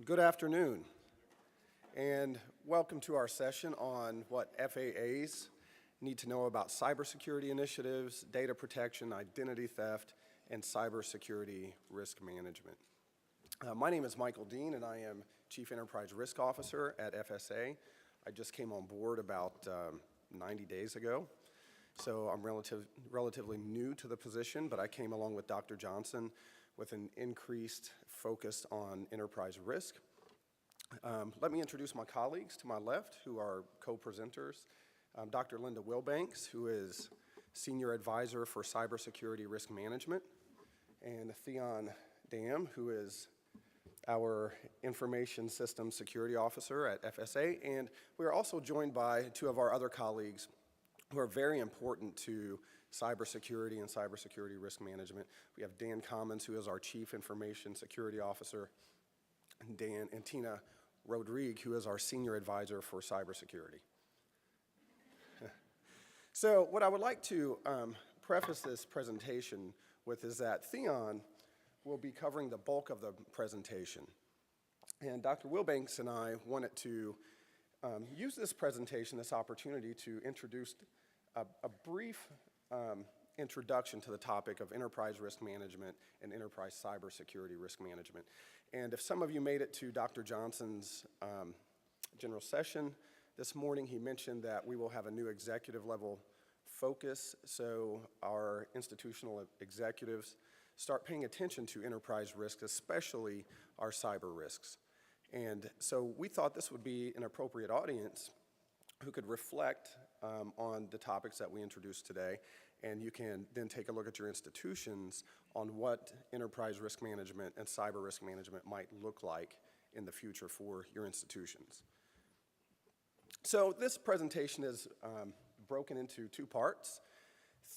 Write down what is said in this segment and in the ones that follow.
Good afternoon, and welcome to our session on what FAAs need to know about cybersecurity initiatives, data protection, identity theft, and cybersecurity risk management. My name is Michael Dean, and I am Chief Enterprise Risk Officer at FSA. I just came on board about 90 days ago, so I'm relatively new to the position, but I came along with Dr. Johnson with an increased focus on enterprise risk. Let me introduce my colleagues to my left, who are co-presenters. Dr. Linda Wilbanks, who is Senior Advisor for Cybersecurity Risk Management, and Theon Dam, who is our Information Systems Security Officer at FSA. And we are also joined by two of our other colleagues who are very important to cybersecurity and cybersecurity risk management. We have Dan Commons, who is our Chief Information Security Officer, and Tina Rodrigue, who is our Senior Advisor for Cybersecurity. So what I would like to preface this presentation with is that Theon will be covering the bulk of the presentation. And Dr. Wilbanks and I wanted to use this presentation, this opportunity, to introduce a brief introduction to the topic of enterprise risk management and enterprise cybersecurity risk management. And if some of you made it to Dr. Johnson's general session this morning, he mentioned that we will have a new executive level focus, so our institutional executives start paying attention to enterprise risks, especially our cyber risks. And so we thought this would be an appropriate audience who could reflect on the topics that we introduced today, and you can then take a look at your institutions on what enterprise risk management and cyber risk management might look like in the future for your institutions. So this presentation is broken into two parts.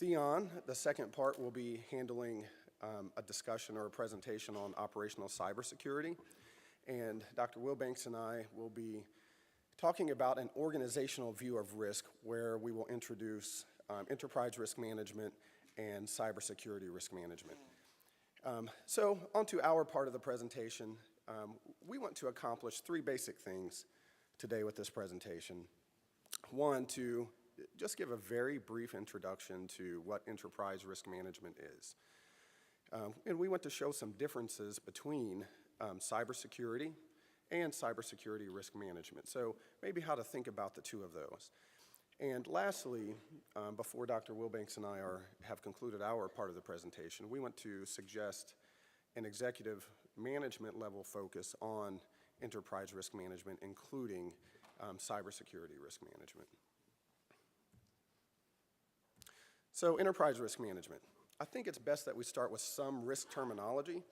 Theon, the second part, will be handling a discussion or a presentation on operational cybersecurity, and Dr. Wilbanks and I will be talking about an organizational view of risk where we will introduce enterprise risk management and cybersecurity risk management. So onto our part of the presentation. We want to accomplish three basic things today with this presentation. One, to just give a very brief introduction to what enterprise risk management is. And we want to show some differences between cybersecurity and cybersecurity risk management. So maybe how to think about the two of those. And lastly, before Dr. Wilbanks and I have concluded our part of the presentation, we want to suggest an executive management level focus on enterprise risk management, including cybersecurity risk management. So enterprise risk management. I think it's best that we start with some risk terminology.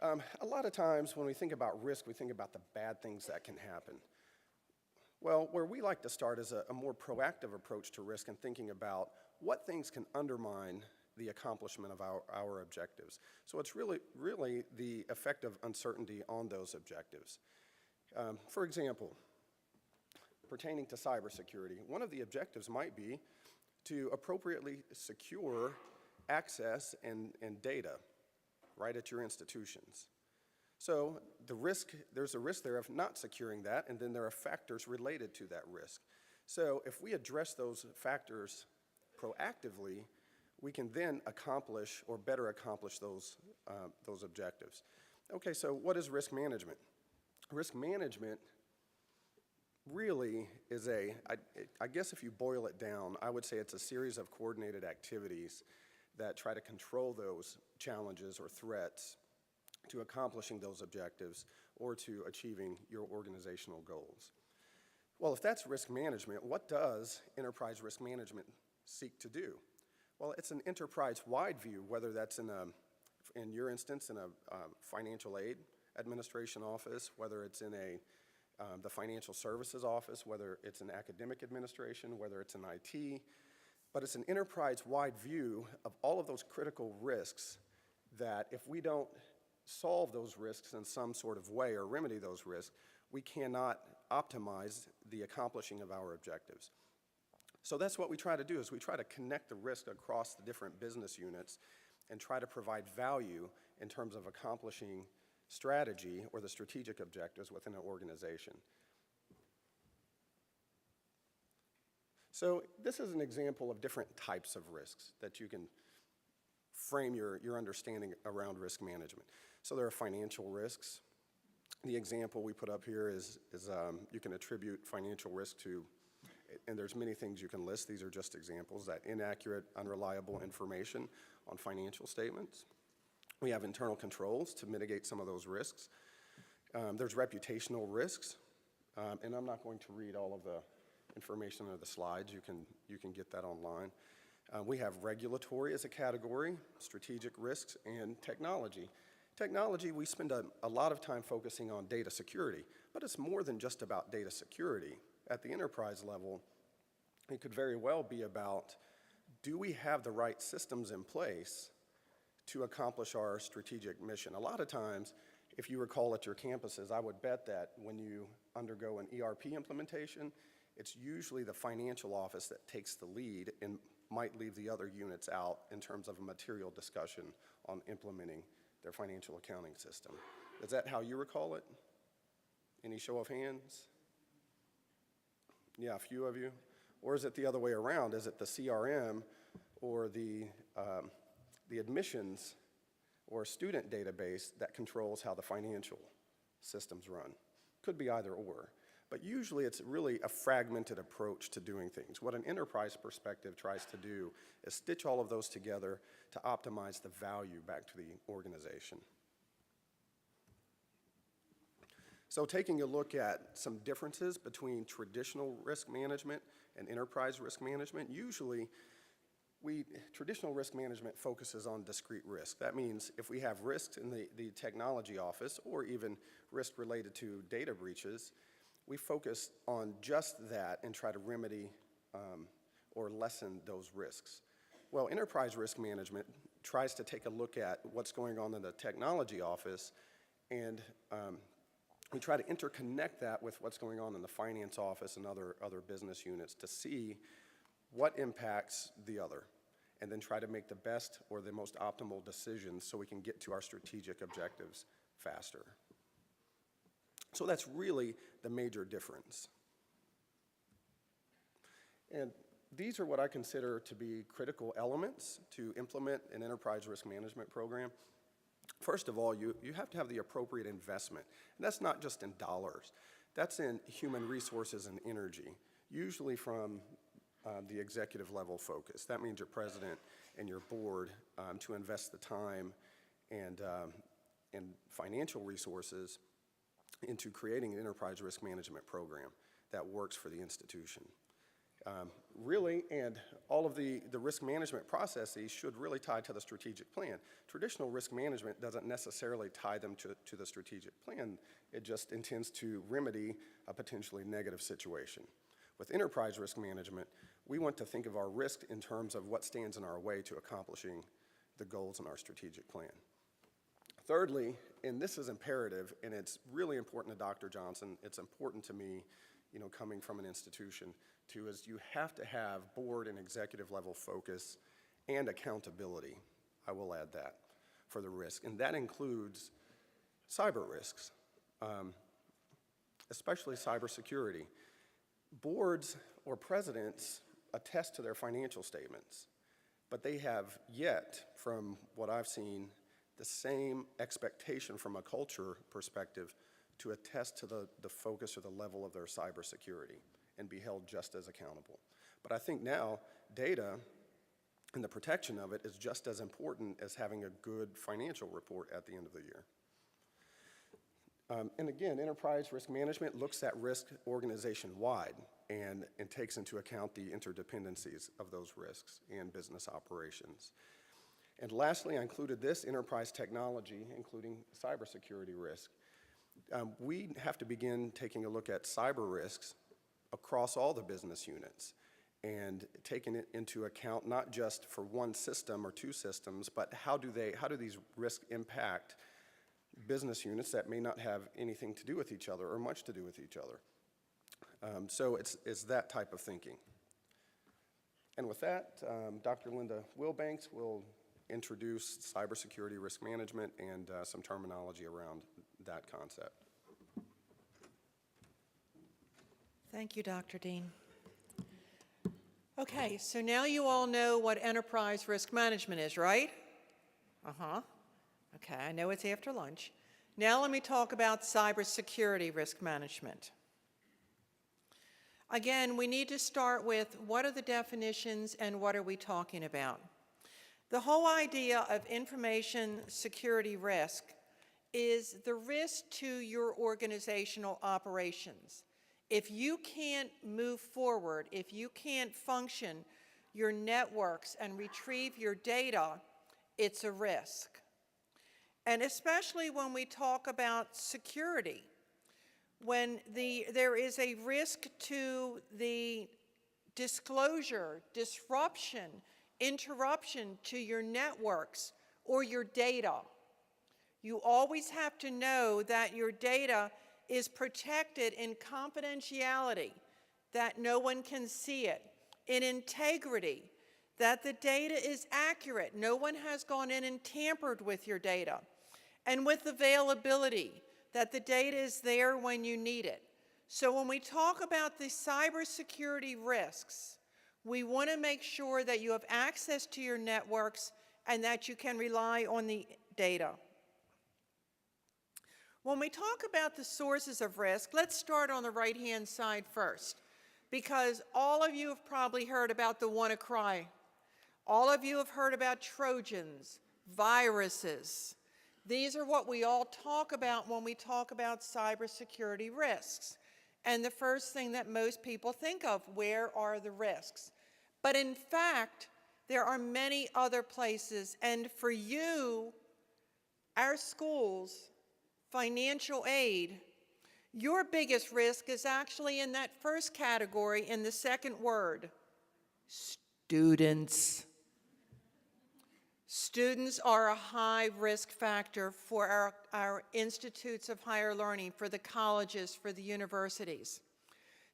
A lot of times when we think about risk, we think about the bad things that can happen. Well, where we like to start is a more proactive approach to risk and thinking about what things can undermine the accomplishment of our objectives. So it's really the effect of uncertainty on those objectives. For example, pertaining to cybersecurity, one of the objectives might be to appropriately secure access and data right at your institutions. So there's a risk there of not securing that, and then there are factors related to that risk. So if we address those factors proactively, we can then accomplish or better accomplish those objectives. Okay, so what is risk management? Risk management really is I guess if you boil it down, I would say it's a series of coordinated activities that try to control those challenges or threats to accomplishing those objectives or to achieving your organizational goals. Well, if that's risk management, what does enterprise risk management seek to do? Well, it's an enterprise-wide view, whether that's in your instance, in a financial aid administration office, whether it's in the financial services office, whether it's an academic administration, whether it's in IT, but it's an enterprise-wide view of all of those critical risks that if we don't solve those risks in some sort of way or remedy those risks, we cannot optimize the accomplishing of our objectives. So that's what we try to do, is we try to connect the risk across the different business units and try to provide value in terms of accomplishing strategy or the strategic objectives within an organization. So this is an example of different types of risks that you can frame your understanding around risk management. So there are financial risks. The example we put up here is you can attribute financial risk to, and there's many things you can list. These are just examples, that inaccurate, unreliable information on financial statements. We have internal controls to mitigate some of those risks. There's reputational risks, and I'm not going to read all of the information or the slides. You can get that online. We have regulatory as a category, strategic risks, and technology. Technology, we spend a lot of time focusing on data security, but it's more than just about data security. At the enterprise level, it could very well be about, do we have the right systems in place to accomplish our strategic mission? A lot of times, if you recall at your campuses, I would bet that when you undergo an ERP implementation, it's usually the financial office that takes the lead and might leave the other units out in terms of a material discussion on implementing their financial accounting system. Is that how you recall it? Any show of hands? Yeah, a few of you. Or is it the other way around? Is it the CRM or the admissions or student database that controls how the financial systems run? Could be either or. But usually it's really a fragmented approach to doing things. What an enterprise perspective tries to do is stitch all of those together to optimize the value back to the organization. So taking a look at some differences between traditional risk management and enterprise risk management, usually traditional risk management focuses on discrete risk. That means if we have risks in the technology office or even risk related to data breaches, we focus on just that and try to remedy or lessen those risks. Well, enterprise risk management tries to take a look at what's going on in the technology office, and we try to interconnect that with what's going on in the finance office and other business units to see what impacts the other, and then try to make the best or the most optimal decisions so we can get to our strategic objectives faster. So that's really the major difference. And these are what I consider to be critical elements to implement an enterprise risk management program. First of all, you have to have the appropriate investment. And that's not just in dollars. That's in human resources and energy, usually from the executive level focus. That means your president and your board to invest the time and financial resources into creating an enterprise risk management program that works for the institution. Really, and all of the risk management processes should really tie to the strategic plan. Traditional risk management doesn't necessarily tie them to the strategic plan. It just intends to remedy a potentially negative situation. With enterprise risk management, we want to think of our risk in terms of what stands in our way to accomplishing the goals in our strategic plan. Thirdly, and this is imperative, and it's really important to Dr. Johnson, it's important to me, coming from an institution too, is you have to have board and executive level focus and accountability. I will add that for the risk, and that includes cyber risks, especially cybersecurity. Boards or presidents attest to their financial statements, but they have yet, from what I've seen, the same expectation from a culture perspective to attest to the focus or the level of their cybersecurity and be held just as accountable. But I think now data and the protection of it is just as important as having a good financial report at the end of the year. And again, enterprise risk management looks at risk organization-wide and takes into account the interdependencies of those risks and business operations. And lastly, I included this enterprise technology, including cybersecurity risk. We have to begin taking a look at cyber risks across all the business units and taking it into account not just for one system or two systems, but how do these risks impact business units that may not have anything to do with each other or much to do with each other. So it's that type of thinking. And with that, Dr. Linda Wilbanks will introduce cybersecurity risk management and some terminology around that concept. Thank you, Dr. Dean. Okay, so now you all know what enterprise risk management is, right? Okay, I know it's after lunch. Now let me talk about cybersecurity risk management. Again, we need to start with what are the definitions and what are we talking about? The whole idea of information security risk is the risk to your organizational operations. If you can't move forward, if you can't function your networks and retrieve your data, it's a risk. And especially when we talk about security, when there is a risk to the disclosure, disruption, interruption to your networks or your data, you always have to know that your data is protected in confidentiality, that no one can see it, in integrity, that the data is accurate, no one has gone in and tampered with your data, and with availability, that the data is there when you need it. So when we talk about the cybersecurity risks, we want to make sure that you have access to your networks and that you can rely on the data. When we talk about the sources of risk, let's start on the right-hand side first, because all of you have probably heard about the WannaCry. All of you have heard about Trojans, viruses. These are what we all talk about when we talk about cybersecurity risks. And the first thing that most people think of, where are the risks? But in fact, there are many other places, and for you, our schools, financial aid, your biggest risk is actually in that first category in the second word, students. Students are a high risk factor for our institutes of higher learning, for the colleges, for the universities.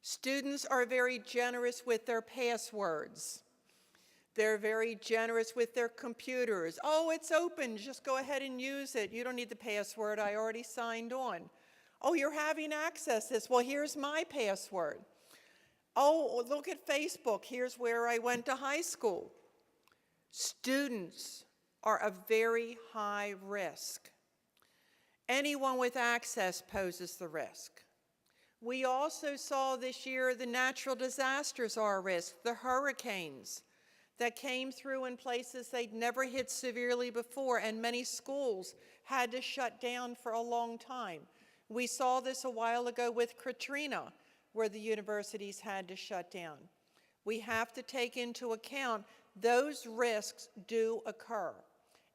Students are very generous with their passwords. They're very generous with their computers. Oh, it's open, just go ahead and use it. You don't need the password, I already signed on. Oh, you're having access to this. Well, here's my password. Oh, look at Facebook, here's where I went to high school. Students are a very high risk. Anyone with access poses the risk. We also saw this year the natural disasters are a risk, the hurricanes that came through in places they'd never hit severely before, and many schools had to shut down for a long time. We saw this a while ago with Katrina, where the universities had to shut down. We have to take into account those risks do occur.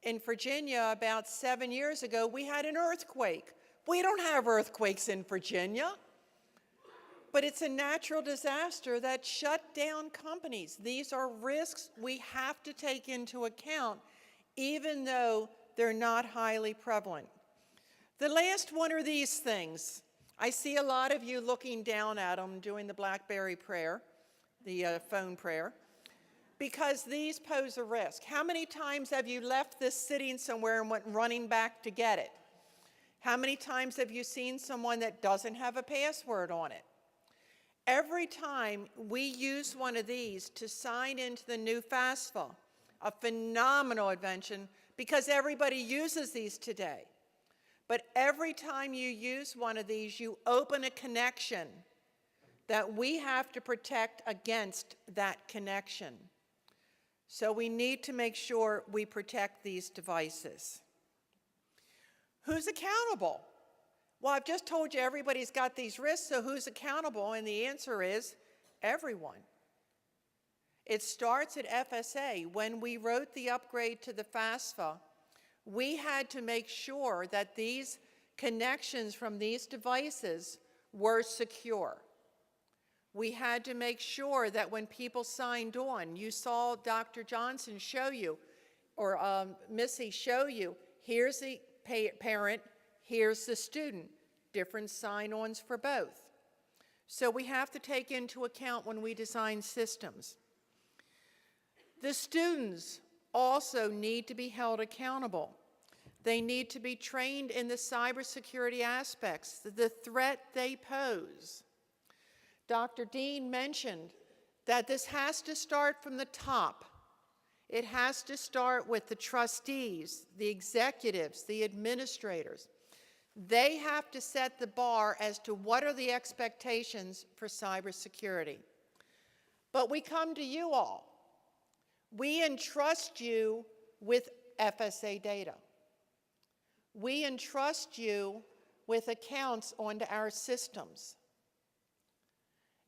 In Virginia, about 7 years ago, we had an earthquake. We don't have earthquakes in Virginia. But it's a natural disaster that shut down companies. These are risks we have to take into account, even though they're not highly prevalent. The last one are these things. I see a lot of you looking down at them doing the BlackBerry prayer, the phone prayer, because these pose a risk. How many times have you left this sitting somewhere and went running back to get it? How many times have you seen someone that doesn't have a password on it? Every time we use one of these to sign into the new FSA, a phenomenal invention because everybody uses these today. But every time you use one of these, you open a connection that we have to protect against that connection. So we need to make sure we protect these devices. Who's accountable? Well, I've just told you everybody's got these risks, so who's accountable? And the answer is everyone. It starts at FSA. When we wrote the upgrade to the FSA, we had to make sure that these connections from these devices were secure. We had to make sure that when people signed on, you saw Dr. Johnson show you, or Missy show you, here's the parent, here's the student, different sign-ons for both. So we have to take into account when we design systems. The students also need to be held accountable. They need to be trained in the cybersecurity aspects, the threat they pose. Dr. Dean mentioned that this has to start from the top. It has to start with the trustees, the executives, the administrators. They have to set the bar as to what are the expectations for cybersecurity. But we come to you all. We entrust you with FSA data. We entrust you with accounts onto our systems.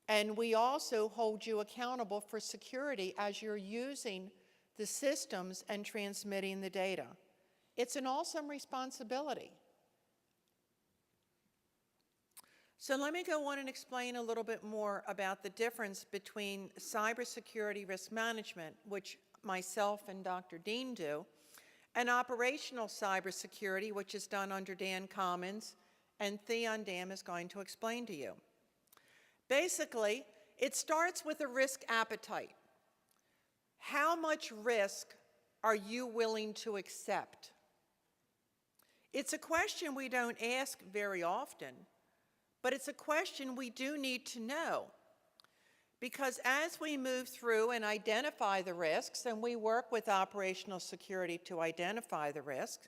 And we also hold you accountable for security as you're using the systems and transmitting the data. It's an awesome responsibility. So let me go on and explain a little bit more about the difference between cybersecurity risk management, which myself and Dr. Dean do, and operational cybersecurity, which is done under Dan Commons, and Theon Dam is going to explain to you. Basically, it starts with a risk appetite. How much risk are you willing to accept? It's a question we don't ask very often, but it's a question we do need to know. Because as we move through and identify the risks, and we work with operational security to identify the risks,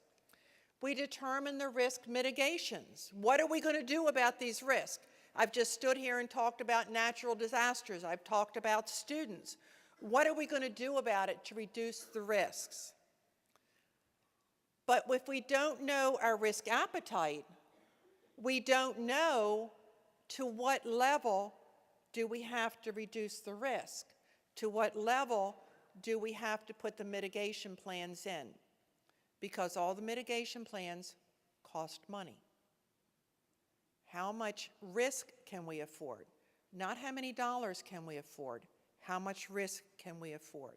we determine the risk mitigations. What are we going to do about these risks? I've just stood here and talked about natural disasters. I've talked about students. What are we going to do about it to reduce the risks? But if we don't know our risk appetite, we don't know to what level do we have to reduce the risk? To what level do we have to put the mitigation plans in? Because all the mitigation plans cost money. How much risk can we afford? Not how many dollars can we afford, how much risk can we afford?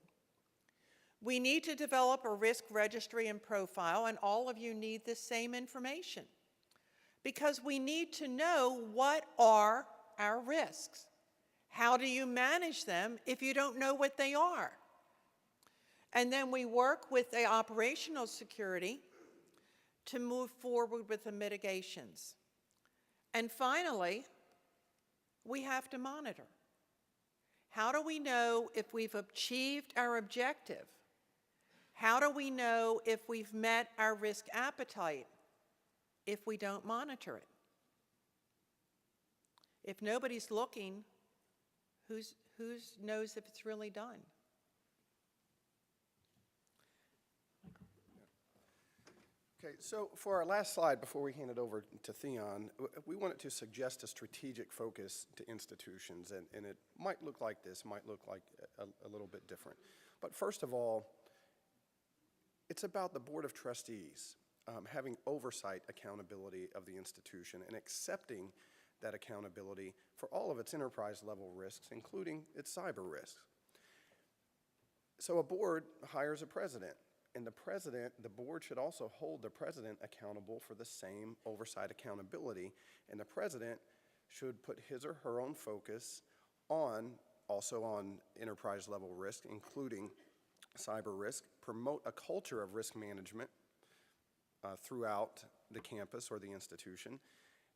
We need to develop a risk registry and profile, and all of you need this same information because we need to know what are our risks. How do you manage them if you don't know what they are? And then we work with the operational security to move forward with the mitigations. And finally, we have to monitor. How do we know if we've achieved our objective? How do we know if we've met our risk appetite if we don't monitor it? If nobody's looking, who knows if it's really done? Okay, so for our last slide, before we hand it over to Theon, we wanted to suggest a strategic focus to institutions, and it might look like this, might look like a little bit different. But first of all, it's about the Board of Trustees having oversight accountability of the institution and accepting that accountability for all of its enterprise level risks, including its cyber risks. So a board hires a president, and the board should also hold the president accountable for the same oversight accountability, and the president should put his or her own focus also on enterprise level risk, including cyber risk, promote a culture of risk management throughout the campus or the institution,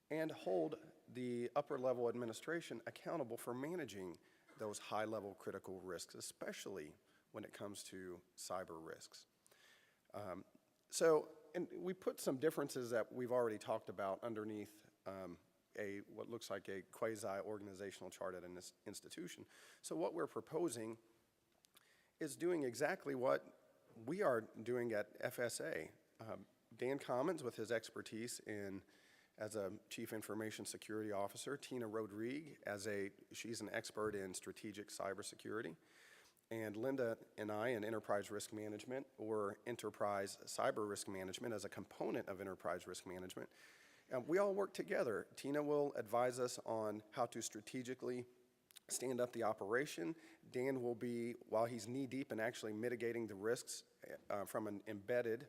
and hold the upper level administration accountable for managing those high level critical risks, especially when it comes to cyber risks. And we put some differences that we've already talked about underneath what looks like a quasi-organizational chart at an institution. So what we're proposing is doing exactly what we are doing at FSA. Dan Commons, with his expertise as a Chief Information Security Officer, Tina Rodrigue, she's an expert in strategic cybersecurity, and Linda and I in enterprise risk management or enterprise cyber risk management as a component of enterprise risk management. We all work together. Tina will advise us on how to strategically stand up the operation. Dan will be, while he's knee-deep in actually mitigating the risks from an embedded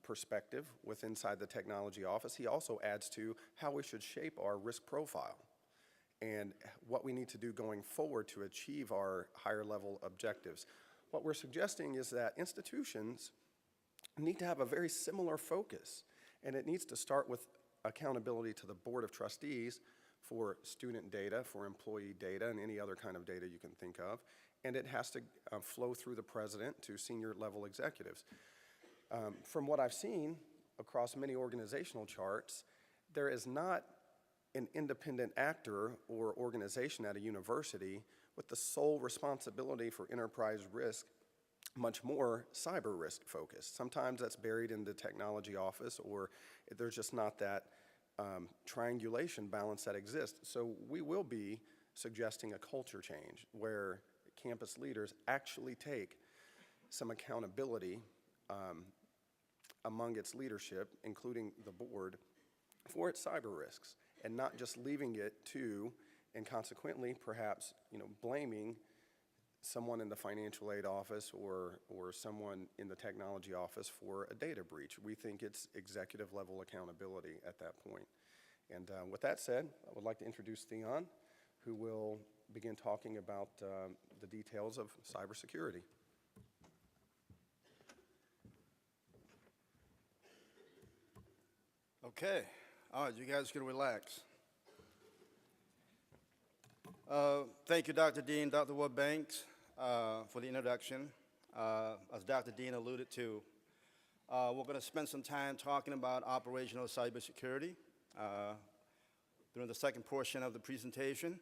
perspective inside the technology office, he also adds to how we should shape our risk profile and what we need to do going forward to achieve our higher level objectives. What we're suggesting is that institutions need to have a very similar focus, and it needs to start with accountability to the Board of Trustees for student data, for employee data, and any other kind of data you can think of, and it has to flow through the president to senior level executives. From what I've seen across many organizational charts, there is not an independent actor or organization at a university with the sole responsibility for enterprise risk, much more cyber risk focused. Sometimes that's buried in the technology office, or there's just not that triangulation balance that exists. So we will be suggesting a culture change where campus leaders actually take some accountability among its leadership, including the board, for its cyber risks, and not just leaving it to, and consequently perhaps, blaming someone in the financial aid office or someone in the technology office for a data breach. We think it's executive level accountability at that point. And with that said, I would like to introduce Theon, who will begin talking about the details of cybersecurity. Okay, all right, you guys can relax. Thank you, Dr. Dean, Dr. Woodbanks, for the introduction. As Dr. Dean alluded to, we're going to spend some time talking about operational cybersecurity during the second portion of the presentation.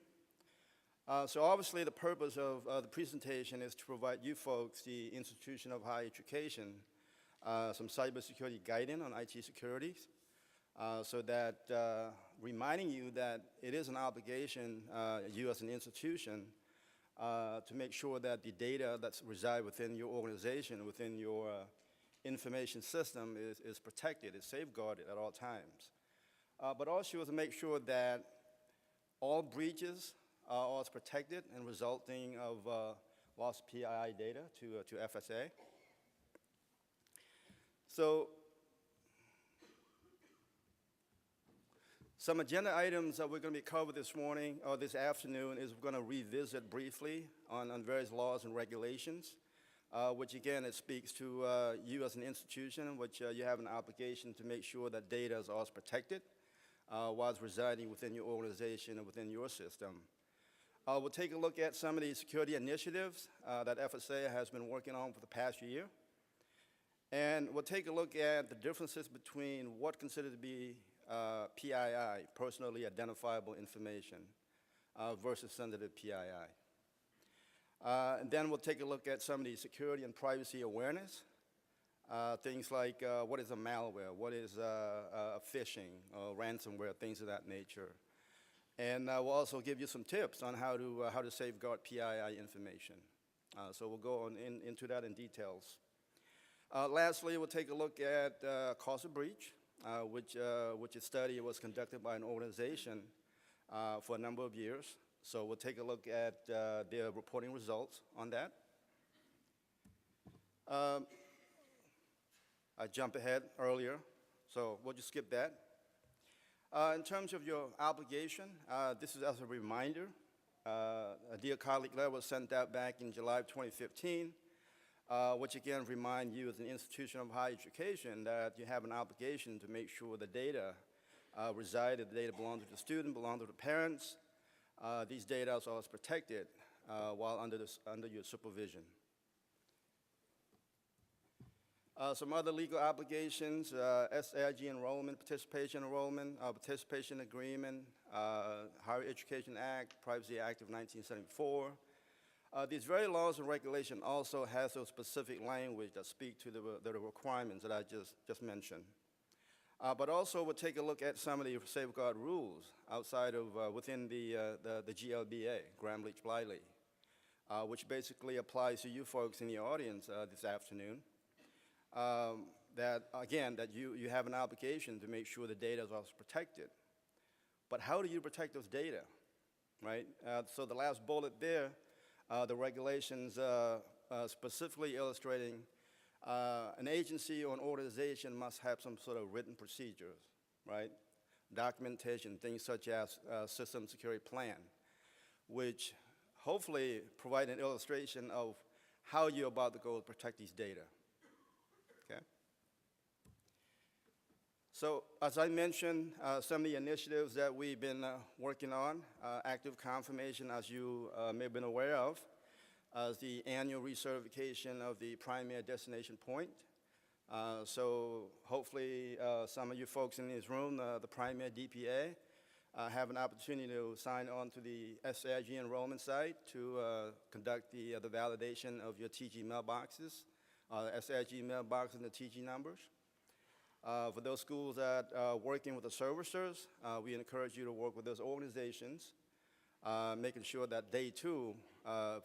So obviously the purpose of the presentation is to provide you folks, the institution of higher education, some cybersecurity guidance on IT securities. So that reminding you that it is an obligation, you as an institution, to make sure that the data that reside within your organization, within your information system is protected, is safeguarded at all times. But also to make sure that all breaches are always protected and resulting of lost PII data to FSA. So some agenda items that we're going to be covered this morning or this afternoon is we're going to revisit briefly on various laws and regulations, which again, it speaks to you as an institution, which you have an obligation to make sure that data is always protected while it's residing within your organization and within your system. We'll take a look at some of the security initiatives that FSA has been working on for the past year. And we'll take a look at the differences between what considered to be PII, personally identifiable information, versus sensitive PII. And then we'll take a look at some of the security and privacy awareness, things like what is a malware, what is phishing, ransomware, things of that nature. And we'll also give you some tips on how to safeguard PII information. So we'll go on into that in details. Lastly, we'll take a look at cause of breach, which a study was conducted by an organization for a number of years. So we'll take a look at their reporting results on that. I jumped ahead earlier, so we'll just skip that. In terms of your obligation, this is as a reminder. A Dear Colleague letter was sent out back in July of 2015, which again remind you as an institution of higher education that you have an obligation to make sure the data reside, the data belong to the student, belong to the parents. These data are always protected while under your supervision. Some other legal obligations, SAIG enrollment, participation agreement, Higher Education Act, Privacy Act of 1974. These very laws and regulations also has those specific language that speak to the requirements that I just mentioned. But also we'll take a look at some of the safeguard rules outside of, within the GLBA, Graham-Leach-Bliley, which basically applies to you folks in the audience this afternoon. That you have an obligation to make sure the data is also protected. But how do you protect those data, right? So the last bullet there, the regulations specifically illustrating an agency or an organization must have some sort of written procedures, right? Documentation, things such as system security plan, which hopefully provide an illustration of how you're about to go protect these data. Okay? So as I mentioned, some of the initiatives that we've been working on, active confirmation, as you may have been aware of, is the annual recertification of the primary destination point. So hopefully some of you folks in this room, the primary DPA, have an opportunity to sign on to the SAIG enrollment site to conduct the validation of your TG mailboxes, SAIG mailboxes and the TG numbers. For those schools that are working with the servicers, we encourage you to work with those organizations, making sure that they too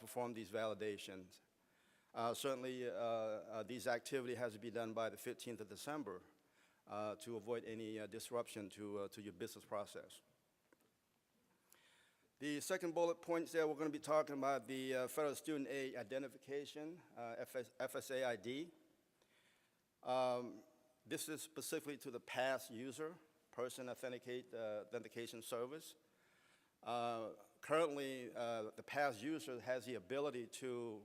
perform these validations. Certainly, these activities has to be done by the 15th of December to avoid any disruption to your business process. The second bullet point there, we're going to be talking about the Federal Student Aid Identification, FSA ID. This is specifically to the pass user, Person Authentication Service. Currently, the pass user has the ability to,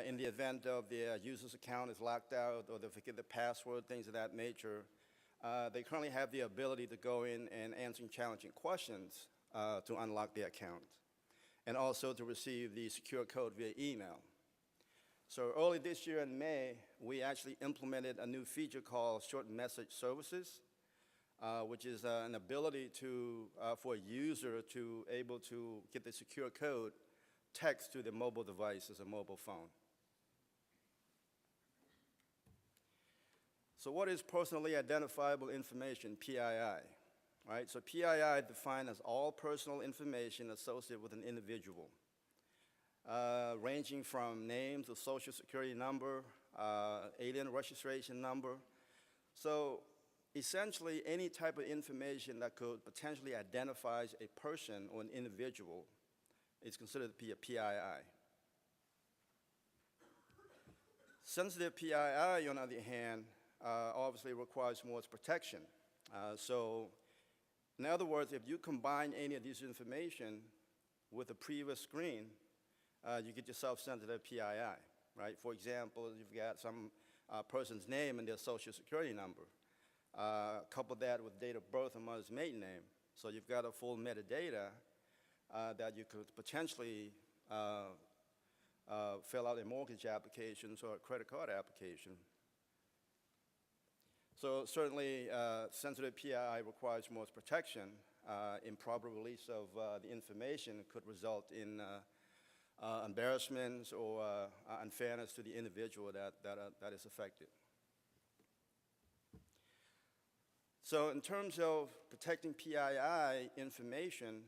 in the event of their user's account is locked out or they forget the password, things of that nature, they currently have the ability to go in and answer challenging questions to unlock their account, and also to receive the secure code via email. So early this year in May, we actually implemented a new feature called short message services, which is an ability to, for a user to able to get the secure code text to their mobile device as a mobile phone. So what is personally identifiable information, PII? Right, so PII defined as all personal information associated with an individual, ranging from names to social security number, alien registration number. So essentially, any type of information that could potentially identify a person or an individual is considered to be a PII. Sensitive PII, on the other hand, obviously requires more protection. So in other words, if you combine any of this information with a previous screen, you get yourself sensitive PII, right? For example, you've got some person's name and their social security number. Couple that with date of birth and mother's maiden name. So you've got a full metadata that you could potentially fill out a mortgage application or a credit card application. So certainly, sensitive PII requires more protection. Improper release of the information could result in embarrassments or unfairness to the individual that is affected. So in terms of protecting PII information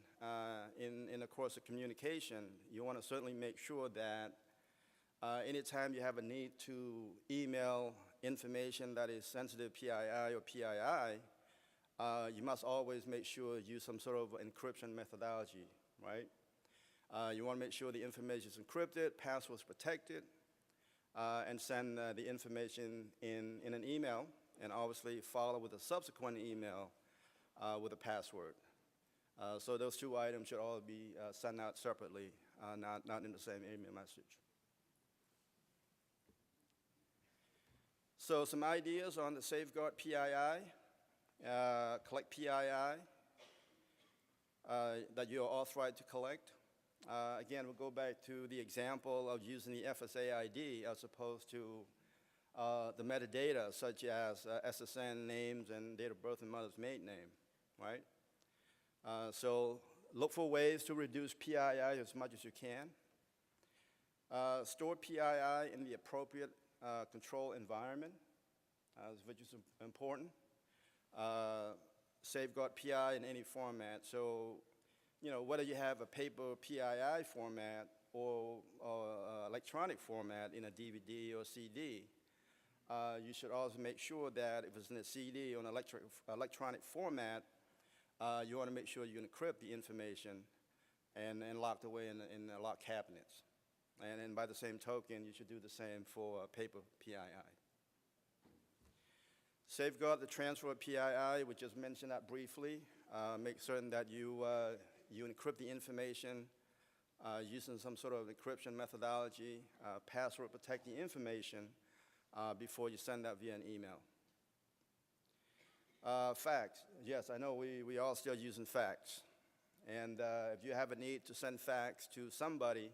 in the course of communication, you want to certainly make sure that anytime you have a need to email information that is sensitive PII or PII, you must always make sure you use some sort of encryption methodology, right? You want to make sure the information is encrypted, passwords protected, and send the information in an email, and obviously follow with a subsequent email with a password. So those two items should all be sent out separately, not in the same email message. So some ideas on the safeguard PII, collect PII that you're authorized to collect. Again, we'll go back to the example of using the FSA ID as opposed to the metadata such as SSN names and date of birth and mother's maiden name, right? So look for ways to reduce PII as much as you can. Store PII in the appropriate control environment, which is important. Safeguard PII in any format. So, you know, whether you have a paper PII format or electronic format in a DVD or CD, you should also make sure that if it's in a CD or an electronic format, you want to make sure you encrypt the information and locked away in the locked cabinets. And then by the same token, you should do the same for paper PII. Safeguard the transfer of PII, we just mentioned that briefly. Make certain that you encrypt the information using some sort of encryption methodology, password protecting information before you send that via an email. Fax. Yes, I know we all still using fax. And if you have a need to send fax to somebody,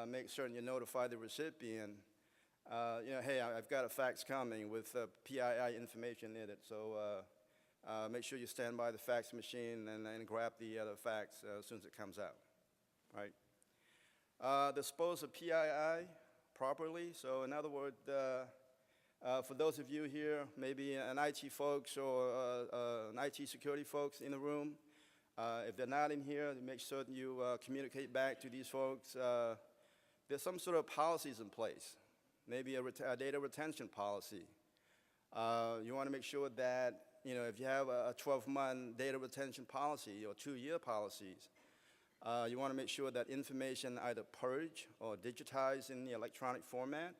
make certain you notify the recipient, hey, I've got a fax coming with PII information in it, so make sure you stand by the fax machine and grab the other fax as soon as it comes out, right? Dispose of PII properly, so in other words, for those of you here, maybe an IT folks or an IT security folks in the room, if they're not in here, make sure that you communicate back to these folks. There's some sort of policies in place, maybe a data retention policy. You want to make sure that, if you have a 12-month data retention policy or 2-year policies, you want to make sure that information either purge or digitize in the electronic format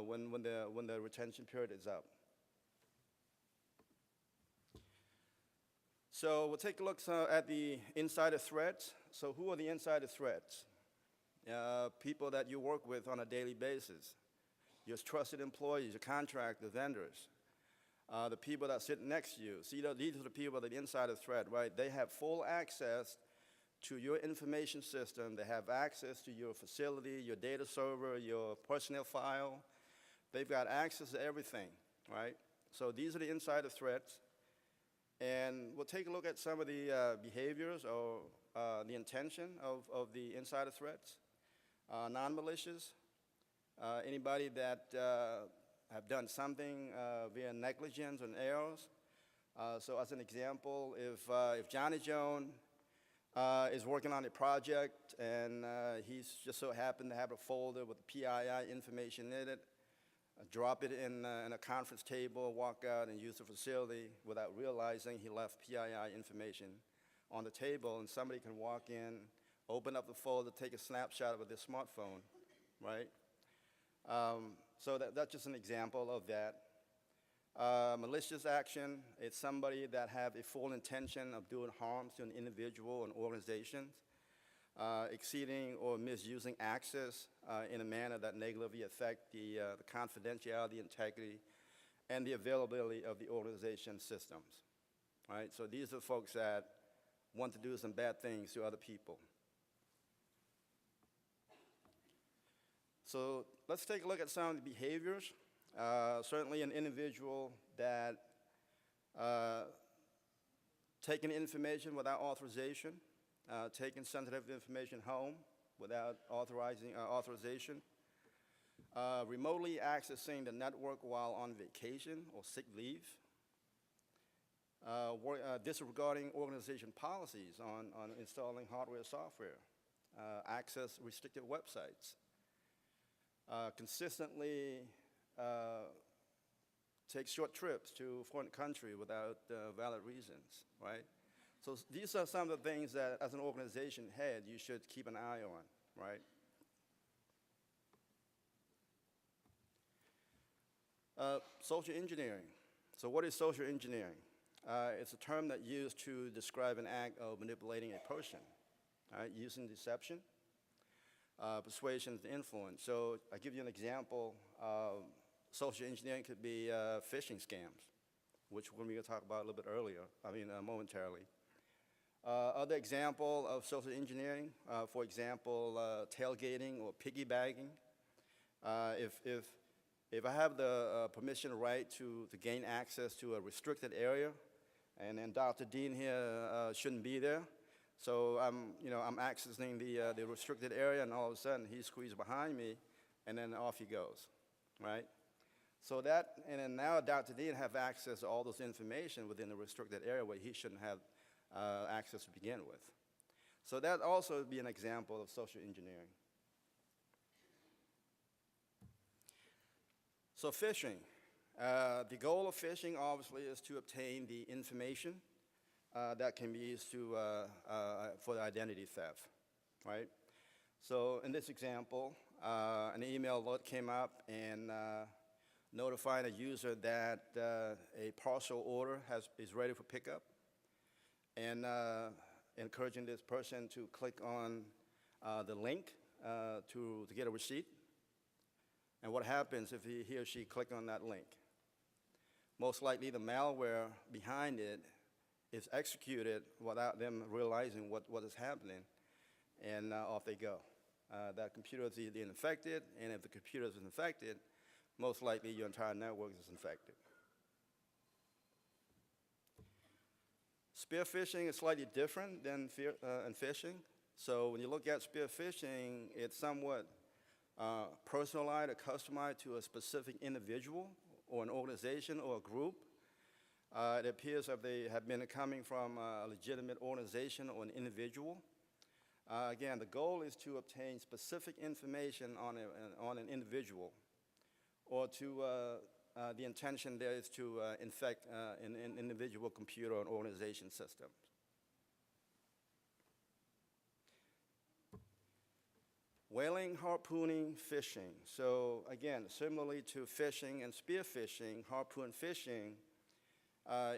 when the retention period is up. So we'll take a look at the insider threats. So who are the insider threats? People that you work with on a daily basis, your trusted employees, your contractors, vendors, the people that sit next to you. See, these are the people that are the insider threat, right? They have full access to your information system. They have access to your facility, your data server, your personnel file. They've got access to everything, right? So these are the insider threats. And we'll take a look at some of the behaviors or the intention of the insider threats. Non-malicious, anybody that have done something via negligence and errors. So as an example, if Johnny Jones is working on a project and he's just so happened to have a folder with PII information in it, drop it in a conference table, walk out and use the facility without realizing he left PII information on the table, and somebody can walk in, open up the folder, take a snapshot with their smartphone, right? So that's just an example of that. Malicious action, it's somebody that have a full intention of doing harm to an individual and organization, exceeding or misusing access in a manner that negatively affect the confidentiality, integrity, and the availability of the organization systems, right? So these are folks that want to do some bad things to other people. So let's take a look at some of the behaviors. Certainly an individual that taking information without authorization, taking sensitive information home without authorization, remotely accessing the network while on vacation or sick leave, disregarding organization policies on installing hardware, software, access restricted websites, consistently take short trips to a foreign country without valid reasons, right? So these are some of the things that, as an organization head, you should keep an eye on, right? Social engineering. So what is social engineering? It's a term that's used to describe an act of manipulating a person, right? Using deception, persuasion, and influence. So I'll give you an example. Social engineering could be phishing scams, which we're going to talk about a little bit earlier, momentarily. Other example of social engineering, for example, tailgating or piggybacking. If I have the permission right to gain access to a restricted area, and then Dr. Dean here shouldn't be there, so I'm accessing the restricted area, and all of a sudden he squeezes behind me, and then off he goes, right? So that, and then now Dr. Dean have access to all those information within the restricted area where he shouldn't have access to begin with. So that also would be an example of social engineering. So phishing. The goal of phishing, obviously, is to obtain the information that can be used for the identity theft, right? So in this example, an email alert came up and notifying a user that a parcel order is ready for pickup, and encouraging this person to click on the link to get a receipt. And what happens if he or she click on that link? Most likely the malware behind it is executed without them realizing what is happening, and off they go. That computer is either infected, and if the computer is infected, most likely your entire network is infected. Spear phishing is slightly different than phishing. So when you look at spear phishing, it's somewhat personalized or customized to a specific individual or an organization or a group. It appears that they have been coming from a legitimate organization or an individual. Again, the goal is to obtain specific information on an individual, or to the intention there is to infect an individual computer or organization system. Whaling, harpooning, fishing. So again, similarly to fishing and spear fishing, harpoon fishing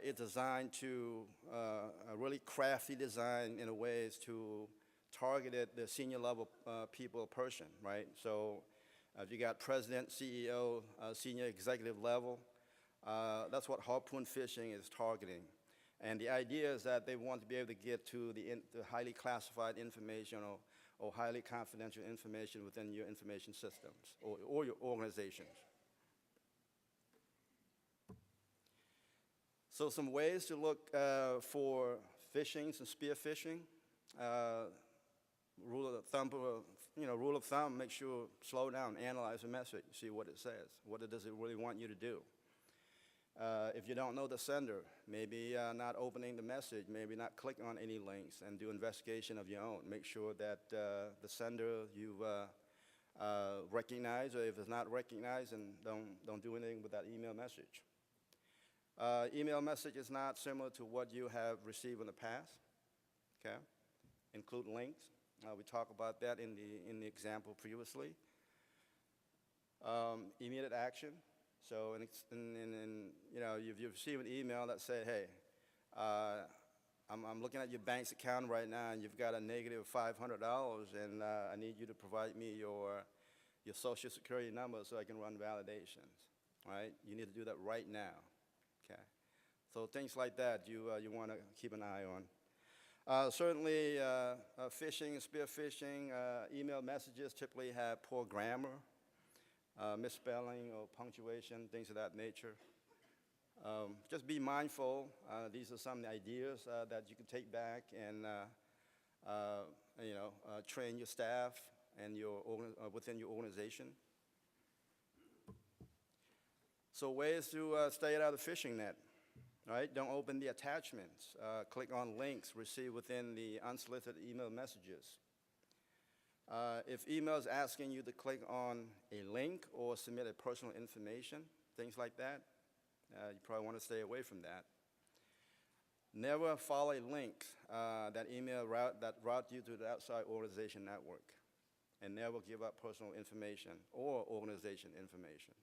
is designed to a really crafty design in a way is to target the senior level people or person, right? So if you got president, CEO, senior executive level, that's what harpoon fishing is targeting. And the idea is that they want to be able to get to the highly classified information or highly confidential information within your information systems or your organizations. So some ways to look for phishing and spear phishing. Rule of thumb, make sure, slow down, analyze the message, see what it says. What does it really want you to do? If you don't know the sender, maybe not opening the message, maybe not click on any links, and do investigation of your own. Make sure that the sender you recognize, or if it's not recognized, then don't do anything with that email message. Email message is not similar to what you have received in the past. Okay, include links. We talked about that in the example previously. Immediate action. So, you know, you've received an email that said, hey, I'm looking at your bank's account right now, and you've got a negative $500, and I need you to provide me your social security number so I can run validations, right? You need to do that right now, okay? So things like that you want to keep an eye on. Certainly, phishing, spear phishing, email messages typically have poor grammar, misspelling or punctuation, things of that nature. Just be mindful. These are some ideas that you can take back and train your staff and within your organization. So ways to stay out of the phishing net. Right? Don't open the attachments. Click on links received within the unsolicited email messages. If email is asking you to click on a link or submit a personal information, things like that, you probably want to stay away from that. Never follow a link that route you to the outside organization network, and never give up personal information or organization information.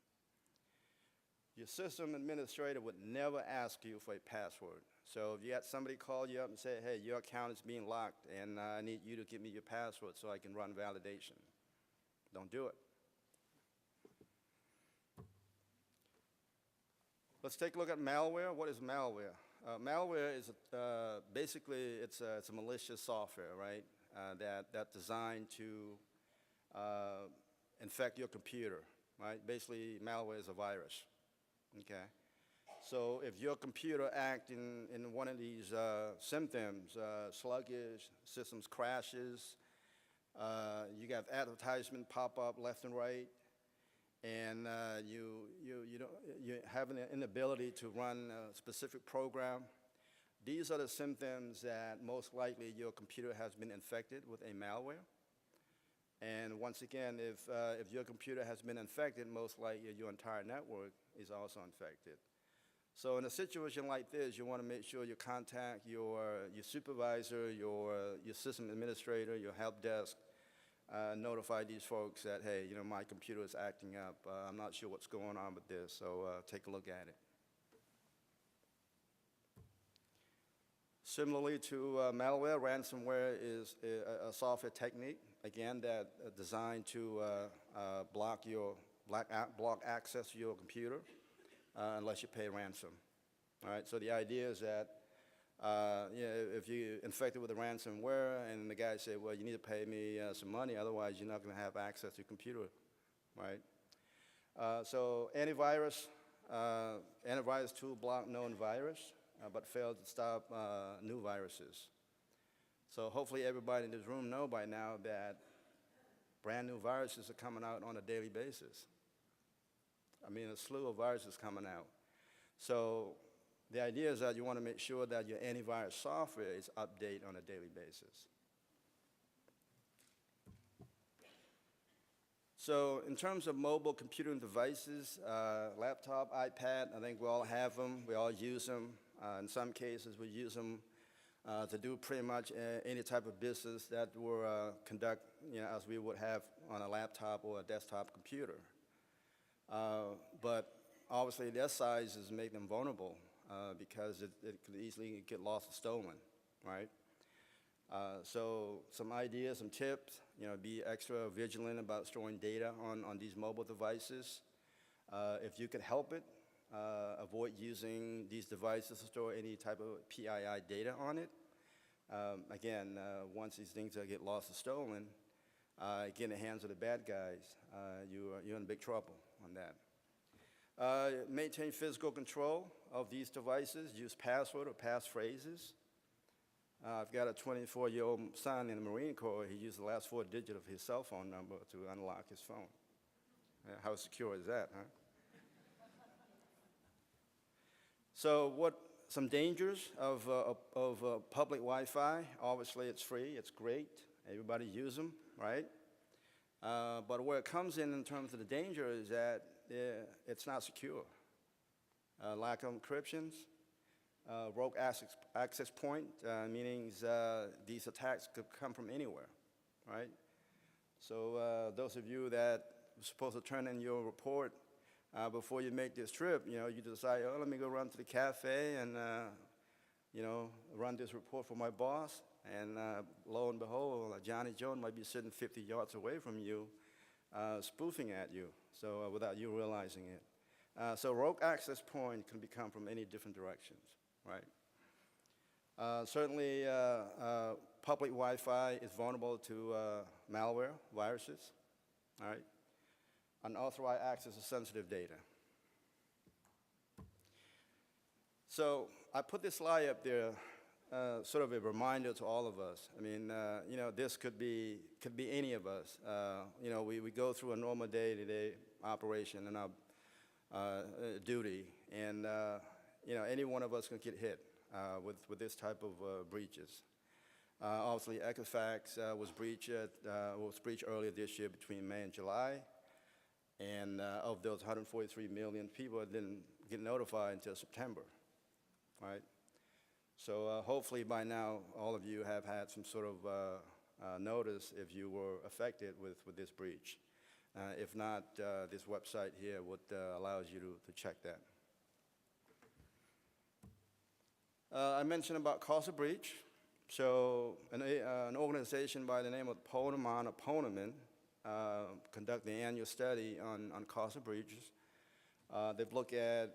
Your system administrator would never ask you for a password. So if you had somebody call you up and say, hey, your account is being locked, and I need you to give me your password so I can run validation, don't do it. Let's take a look at malware. What is malware? Malware is basically it's a malicious software, right? That's designed to infect your computer, right? Basically, malware is a virus. Okay, so if your computer acts in one of these symptoms, sluggish, systems crashes, you got advertisement pop up left and right, and you have an inability to run a specific program, these are the symptoms that most likely your computer has been infected with a malware. And once again, if your computer has been infected, most likely your entire network is also infected. So in a situation like this, you want to make sure you contact your supervisor, your system administrator, your help desk, notify these folks that, hey, you know, my computer is acting up. I'm not sure what's going on with this, so take a look at it. Similarly to malware, ransomware is a software technique again, that are designed to block access to your computer unless you pay ransom. All right, so the idea is that if you're infected with a ransomware and the guy said, well, you need to pay me some money, otherwise you're not going to have access to your computer, right? So antivirus tool block known virus, but failed to stop new viruses. So hopefully everybody in this room know by now that brand new viruses are coming out on a daily basis. I mean, a slew of viruses coming out. So the idea is that you want to make sure that your antivirus software is updated on a daily basis. So in terms of mobile computing devices, laptop, iPad, I think we all have them. We all use them. In some cases, we use them to do pretty much any type of business that we'll conduct, as we would have on a laptop or a desktop computer. But obviously, their sizes make them vulnerable because it could easily get lost or stolen, right? So some ideas, some tips, be extra vigilant about storing data on these mobile devices. If you can help it, avoid using these devices to store any type of PII data on it. Again, once these things get lost or stolen, get in the hands of the bad guys, you're in big trouble on that. Maintain physical control of these devices. Use password or passphrases. I've got a 24-year-old son in the Marine Corps. He used the last 4 digits of his cell phone number to unlock his phone. How secure is that, huh? So some dangers of public Wi-Fi? Obviously, it's free. It's great. Everybody use them, right? But where it comes in terms of the danger is that it's not secure. Lack of encryptions. Rogue access point, meaning these attacks could come from anywhere, right? So those of you that are supposed to turn in your report before you make this trip, you decide, oh, let me go run to the cafe and, run this report for my boss. And lo and behold, Johnny Jones might be sitting 50 yards away from you, spoofing at you, so without you realizing it. So rogue access point can come from any different directions. Right. Certainly, public Wi-Fi is vulnerable to malware, viruses, all right? Unauthorized access to sensitive data. So I put this slide up there, sort of a reminder to all of us. I mean, this could be any of us. We go through a normal day-to-day operation and our duty, and any one of us can get hit with this type of breaches. Obviously, Equifax was breached earlier this year between May and July, and of those 143 million people didn't get notified until September, right? So hopefully by now, all of you have had some sort of notice if you were affected with this breach. If not, this website here would allows you to check that. I mentioned about cause of breach. So an organization by the name of Poneman conducted an annual study on cause of breaches. They've looked at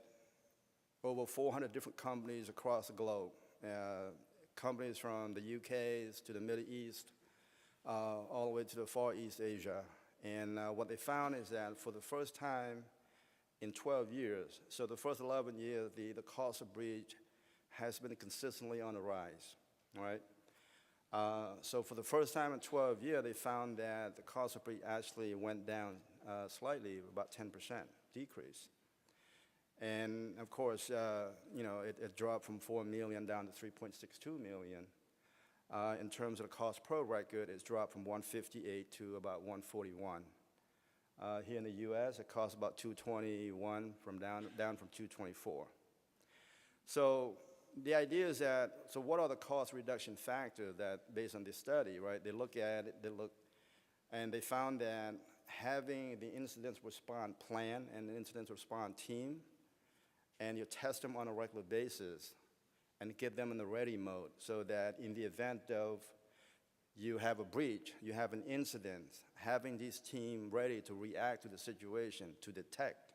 over 400 different companies across the globe, companies from the UKs to the Middle East, all the way to the Far East Asia. And what they found is that for the first time in 12 years, so the first 11 years, the cost of breach has been consistently on the rise, right? So for the first time in 12 years, they found that the cost of breach actually went down slightly, about 10% decrease. And of course, it dropped from 4 million down to 3.62 million. In terms of the cost per record, it's dropped from 158 to about 141. Here in the U.S., it costs about 221 down from 224. So the idea is that, so what are the cost reduction factors that, based on this study, right? They look at it, and they found that having the incident response plan and the incident response team, and you test them on a regular basis, and get them in the ready mode, so that in the event of you have a breach, you have an incident, having this team ready to react to the situation, to detect,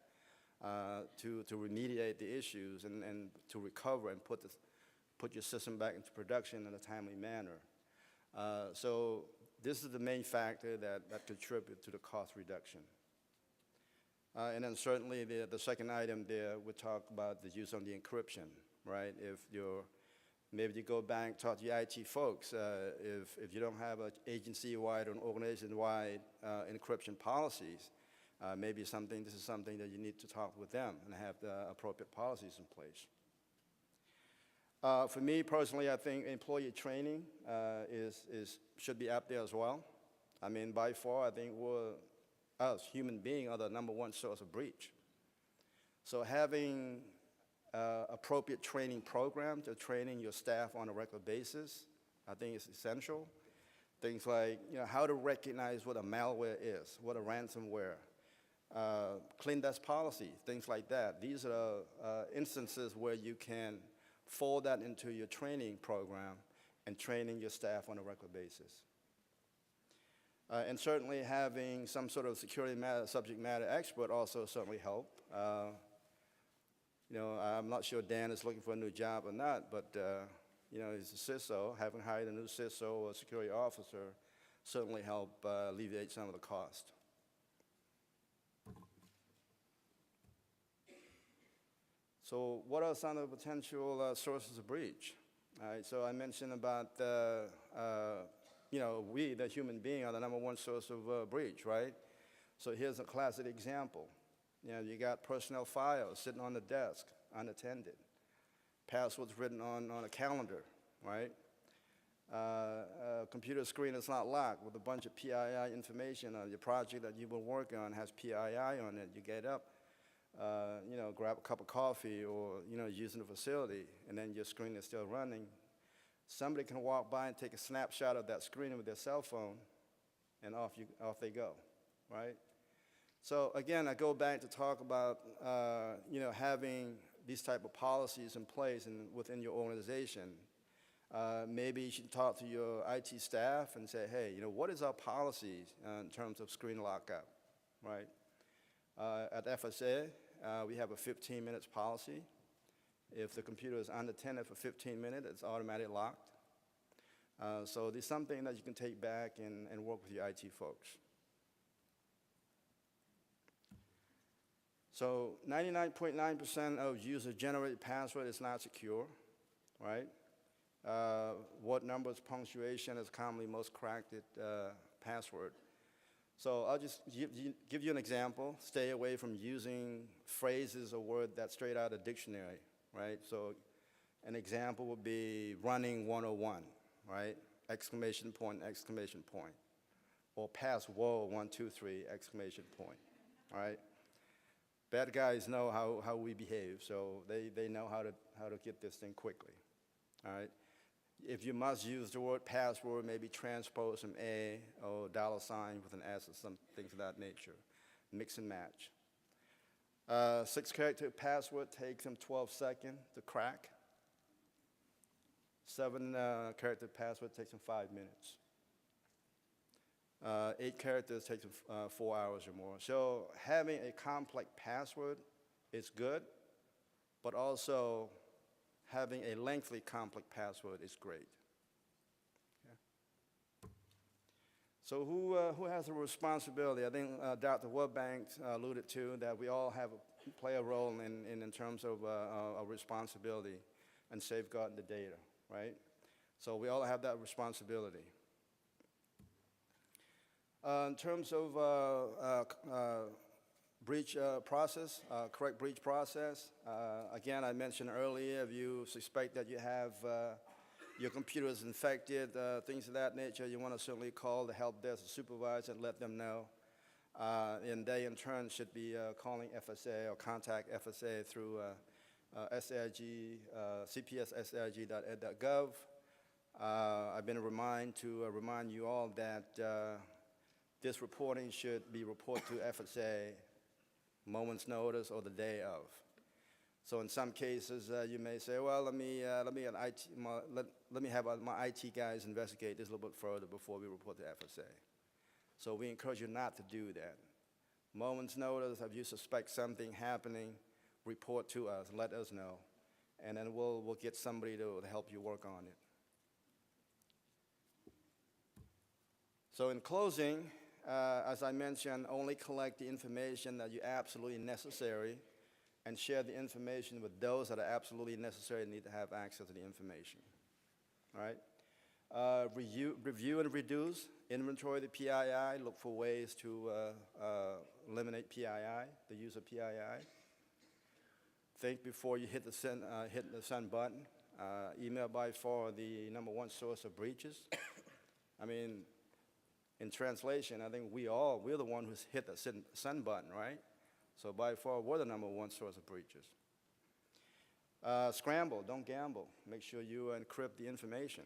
to remediate the issues, and to recover and put your system back into production in a timely manner. So this is the main factor that contributes to the cost reduction. And then certainly the second item there, we talk about the use of the encryption, right? Maybe you go back, talk to your IT folks. If you don't have an agency-wide or an organization-wide encryption policies, maybe this is something that you need to talk with them and have the appropriate policies in place. For me personally, I think employee training should be up there as well. I mean, by far, I think us, human beings, are the #1 source of breach. So having appropriate training programs or training your staff on a regular basis, I think is essential. Things like, how to recognize what a malware is, what a ransomware, clean desk policy, things like that. These are instances where you can fold that into your training program and training your staff on a regular basis. And certainly having some sort of subject matter expert also certainly help. I'm not sure Dan is looking for a new job or not, but he's a CISO. Having hired a new CISO or security officer certainly help alleviate some of the cost. So what are some of the potential sources of breach? All right, so I mentioned about, we, the human being, are the #1 source of breach, right? So here's a classic example. You got personnel files sitting on the desk, unattended. Passwords written on a calendar, right? Computer screen is not locked with a bunch of PII information. Your project that you've been working on has PII on it. You get up, grab a cup of coffee or, using the facility, and then your screen is still running. Somebody can walk by and take a snapshot of that screen with their cell phone, and off they go, right? So again, I go back to talk about, having these type of policies in place within your organization. Maybe you should talk to your IT staff and say, hey, what is our policy in terms of screen lockup, right? At FSA, we have a 15 minutes policy. If the computer is unattended for 15 minutes, it's automatically locked. So there's something that you can take back and work with your IT folks. So 99.9% of user-generated password is not secure, right? What numbers, punctuation is commonly most cracked password. So I'll just give you an example. Stay away from using phrases or words that's straight out of the dictionary, right? So an example would be running 101, right? Exclamation point, exclamation point. Or password 123, exclamation point, right? Bad guys know how we behave, so they know how to get this thing quickly, all right? If you must use the word password, maybe transpose some A or $ with an S or some things of that nature. Mix and match. 6-character password takes them 12 seconds to crack. 7-character password takes them 5 minutes. 8 characters takes them 4 hours or more. So having a complex password is good, but also having a lengthy complex password is great. Okay. So who has a responsibility? I think Dr. Woodbanks alluded to that we all play a role in terms of a responsibility and safeguarding the data, right? So we all have that responsibility. In terms of breach process, correct breach process, again, I mentioned earlier, if you suspect that you have your computer is infected, things of that nature, you want to certainly call the help desk supervisor and let them know. And they, in turn, should be calling FSA or contact FSA through SAIG, cps.sig.ed.gov. I've been remind you all that this reporting should be reported to FSA moments notice or the day of. So in some cases, you may say, well, let me have my IT guys investigate this a little bit further before we report to FSA. So we encourage you not to do that. Moment's notice, if you suspect something happening, report to us, let us know, and then we'll get somebody to help you work on it. So in closing, as I mentioned, only collect the information that you absolutely necessary and share the information with those that are absolutely necessary and need to have access to the information. All right? Review and reduce, inventory the PII, look for ways to eliminate PII, the use of PII. Think before you hit the send button. Email by far the #1 source of breaches. I mean, in translation, I think we're the one who's hit the send button, right? So by far, we're the #1 source of breaches. Scramble, don't gamble. Make sure you encrypt the information.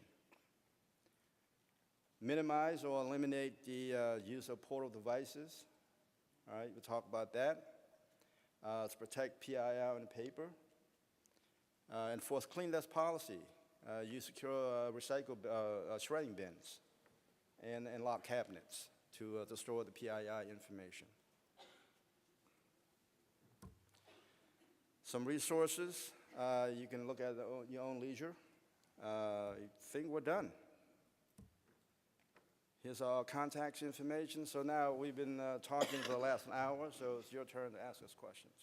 Minimize or eliminate the use of portable devices. All right, we'll talk about that. To protect PII and paper. Enforce clean desk policy. Use secure recycle shredding bins and lock cabinets to store the PII information. Some resources you can look at your own leisure. I think we're done. Here's our contact information. So now we've been talking for the last hour, so it's your turn to ask us questions.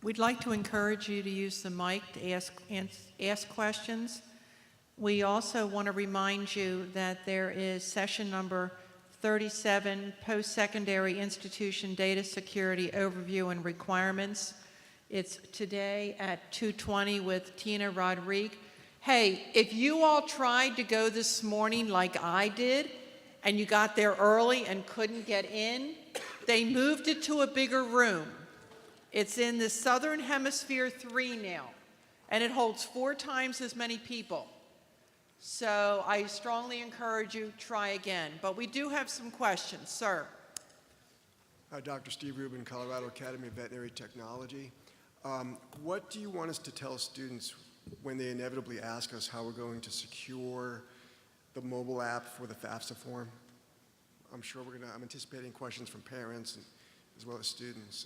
We'd like to encourage you to use the mic to ask questions. We also want to remind you that there is session number 37, Post-Secondary Institution Data Security Overview and Requirements. It's today at 2:20 with Tina Rodriguez. Hey, if you all tried to go this morning like I did, and you got there early and couldn't get in, they moved it to a bigger room. It's in the Southern Hemisphere 3 now, and it holds 4 times as many people. So I strongly encourage you, try again. But we do have some questions. Sir. Hi, Dr. Steve Rubin, Colorado Academy of Veterinary Technology. What do you want us to tell students when they inevitably ask us how we're going to secure the mobile app for the FAFSA form? I'm sure I'm anticipating questions from parents and, as well as students.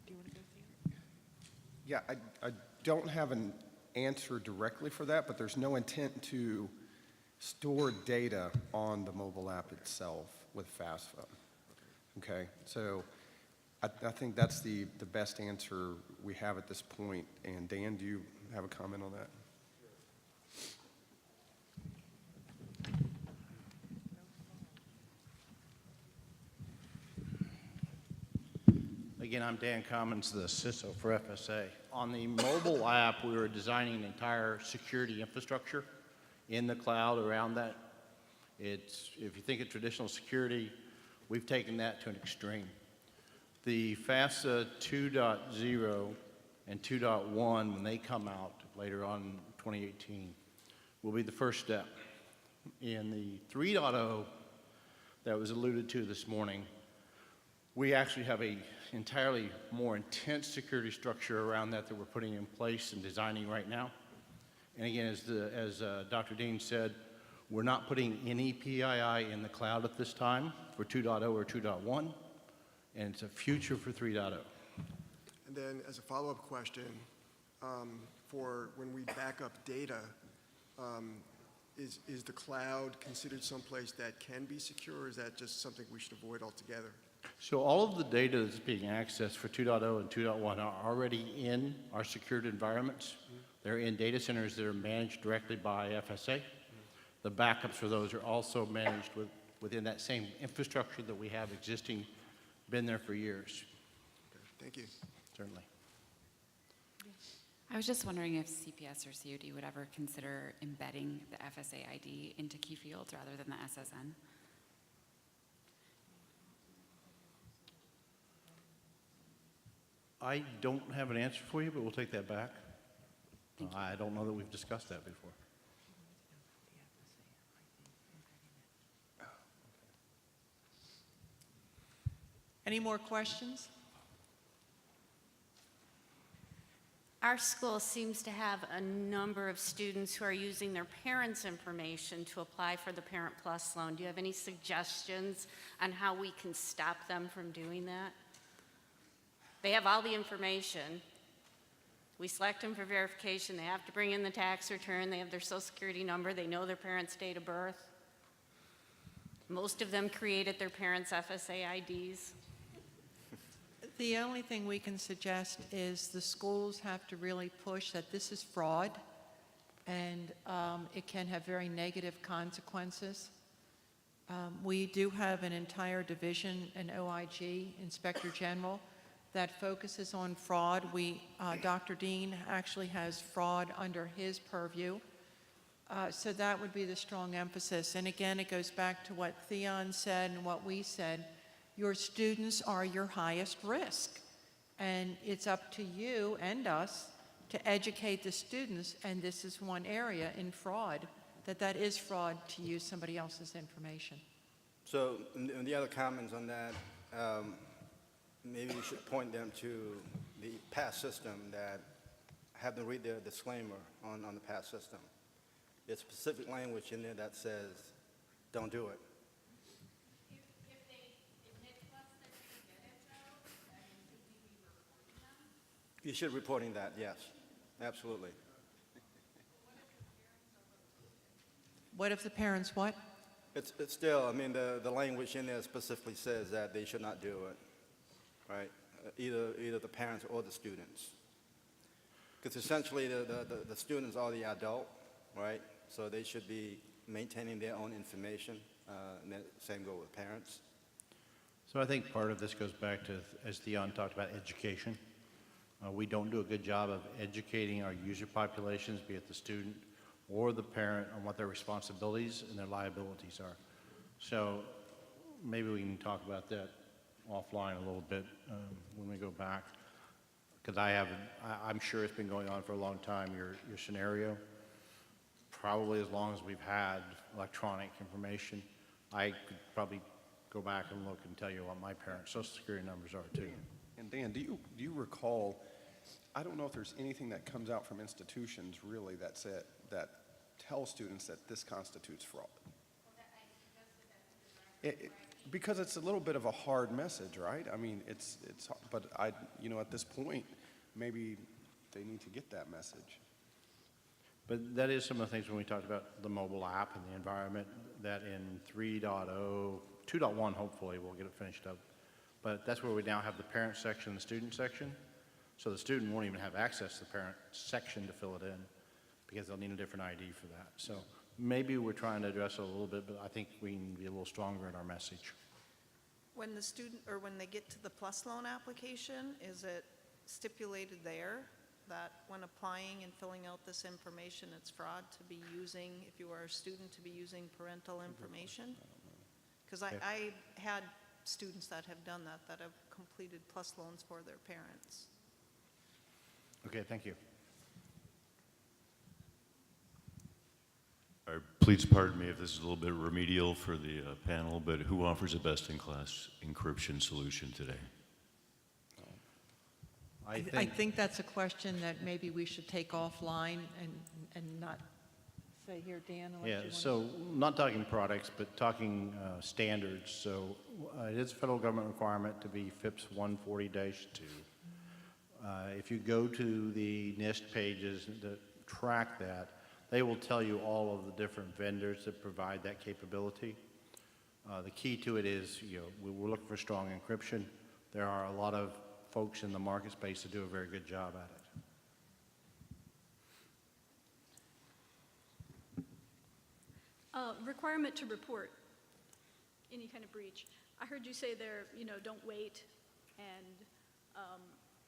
Do you want to go through? Yeah, I don't have an answer directly for that, but there's no intent to store data on the mobile app itself with FAFSA. Okay, so I think that's the best answer we have at this point. And Dan, do you have a comment on that? Again, I'm Dan Commons, the CISO for FSA. On the mobile app, we were designing an entire security infrastructure in the cloud around that. If you think of traditional security, we've taken that to an extreme. The FAFSA 2.0 and 2.1, when they come out later on in 2018, will be the first step. In the 3.0 that was alluded to this morning, we actually have a entirely more intense security structure around that we're putting in place and designing right now. And again, as Dr. Dean said, we're not putting any PII in the cloud at this time for 2.0 or 2.1, and it's a future for 3.0. And then as a follow-up question, for when we back up data, is the cloud considered someplace that can be secure, or is that just something we should avoid altogether? So all of the data that's being accessed for 2.0 and 2.1 are already in our secured environments. They're in data centers that are managed directly by FSA. The backups for those are also managed within that same infrastructure that we have existing, been there for years. Okay, thank you. Certainly. I was just wondering if CPS or COD would ever consider embedding the FSA ID into key fields rather than the SSN. I don't have an answer for you, but we'll take that back. I don't know that we've discussed that before. Any more questions? Our school seems to have a number of students who are using their parents' information to apply for the Parent Plus loan. Do you have any suggestions on how we can stop them from doing that? They have all the information. We select them for verification. They have to bring in the tax return. They have their social security number. They know their parents' date of birth. Most of them created their parents' FSA IDs. The only thing we can suggest is the schools have to really push that this is fraud, and it can have very negative consequences. We do have an entire division, an OIG, Inspector General, that focuses on fraud. Dr. Dean actually has fraud under his purview. So that would be the strong emphasis. And again, it goes back to what Theon said and what we said. Your students are your highest risk, and it's up to you and us to educate the students, and this is one area in fraud, that is fraud to use somebody else's information. So, and the other comments on that, maybe we should point them to the PASS system, that have them read their disclaimer on the PASS system. There's specific language in there that says, don't do it. You should be reporting that, yes, absolutely. What if the parents what? It's still, I mean, the language in there specifically says that they should not do it, right? Either the parents or the students. Because essentially the students are the adult, right? So they should be maintaining their own information, and the same go with parents. So I think part of this goes back to, as Theon talked about, education. We don't do a good job of educating our user populations, be it the student or the parent, on what their responsibilities and their liabilities are. So maybe we can talk about that offline a little bit when we go back, because I'm sure it's been going on for a long time, your scenario. Probably as long as we've had electronic information. I could probably go back and look and tell you what my parents' social security numbers are too. And Dan, do you recall, I don't know if there's anything that comes out from institutions really that tell students that this constitutes fraud. Because it's a little bit of a hard message, right? I mean, but at this point, maybe they need to get that message. But that is some of the things when we talked about the mobile app and the environment, that in 3.0, 2.1 hopefully we'll get it finished up. But that's where we now have the parent section and the student section. So the student won't even have access to the parent section to fill it in, because they'll need a different ID for that. So maybe we're trying to address it a little bit, but I think we can be a little stronger in our message. When the student, or when they get to the PLUS loan application, is it stipulated there that when applying and filling out this information, it's fraud to be using, if you are a student, to be using parental information? Because I had students that have done that have completed PLUS loans for their parents. Okay, thank you. Please pardon me if this is a little bit remedial for the panel, but who offers a best-in-class encryption solution today? I think that's a question that maybe we should take offline and not say here, Dan. unless you Yeah, wanna- so not talking products, but talking standards. So it is a federal government requirement to be FIPS 140-2. If you go to the NIST pages that track that, they will tell you all of the different vendors that provide that capability. The key to it is, we're looking for strong encryption. There are a lot of folks in the market space that do a very good job at it. Requirement to report any kind of breach. I heard you say there, don't wait and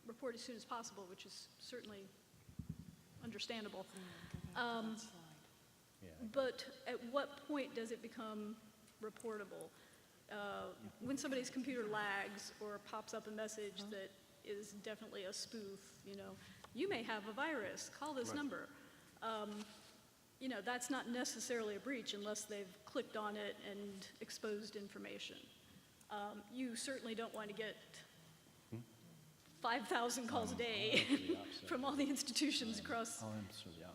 report as soon as possible, which is certainly understandable. But at what point does it become reportable? When somebody's computer lags or pops up a message that is definitely a spoof, you may have a virus, call this number. That's not necessarily a breach unless they've clicked on it and exposed information. You certainly don't want to get 5,000 calls a day from all the institutions across